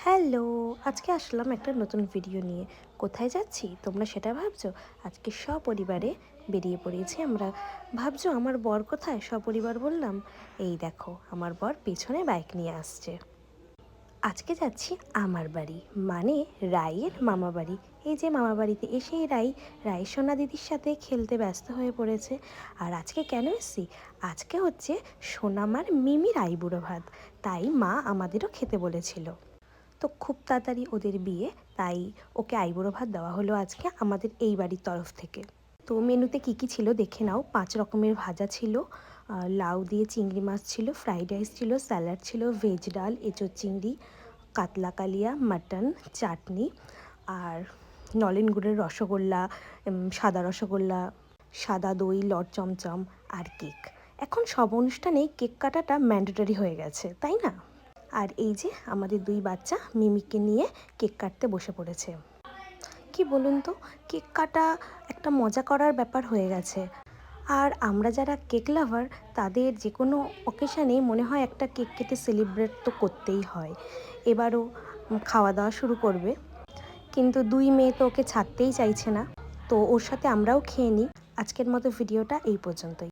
Hello, আজকে আসলাম একটা নতুন ভিডিও নিয়ে। কোথায় যাচ্ছি তোমরা সেটা ভাবছো? আজকে সপরিবারে বেরিয়ে পড়েছি আমরা। ভাবছো আমার বর কোথায়? সপরিবার বললাম, এই দেখো আমার বর পেছনে বাইক নিয়ে আসছে। আজকে যাচ্ছি আমার বাড়ি, মানে রাইয়ের মামা বাড়ি। এই যে মামা বাড়িতে এসেই রাই সোনা দিদির সাথে খেলতে ব্যস্ত হয়ে পড়েছে। আর আজকে কেন এসছি? আজকে হচ্ছে সোনামার মিমির আইবুড়ো ভাত, তাই মা আমাদেরও খেতে বলেছিল। তো খুব তাড়াতাড়ি ওদের বিয়ে, তাই ওকে আইবুড়ো ভাত দেওয়া হলো আজকে আমাদের এই বাড়ির তরফ থেকে। তো মেনুতে কী কী ছিল দেখে নাও। 5 রকমের ভাজা ছিল, লাউ দিয়ে চিংড়ি মাছ ছিল, ফ্রাইড রাইস ছিল, স্যালাড ছিল, ভেজ ডাল, এঁচোড় চিংড়ি, কাতলা কালিয়া, মাটন, চাটনি, আর নলেন গুড়ের রসগোল্লা, সাদা রসগোল্লা, সাদা দই, লট চমচম, আর কেক। এখন সব অনুষ্ঠানেই কেক কাটাটা ম্যান্ডেটরি হয়ে গেছে, তাই না? আর এই যে আমাদের 2 বাচ্চা মিমিকে নিয়ে কেক কাটতে বসে পড়েছে। কি বলুন তো, কেক কাটা একটা মজা করার ব্যাপার হয়ে গেছে। আর আমরা যারা কেক লাভার, তাদের যে কোনো অকেশানেই মনে হয় একটা কেক কেটে সেলিব্রেট তো করতেই হয়। এবারও খাওয়া দাওয়া শুরু করবে, কিন্তু 2 মেয়ে তো ওকে ছাড়তেই চাইছে না, তো ওর সাথে আমরাও খেয়ে নিই। আজকের মতো ভিডিওটা এই পর্যন্তই।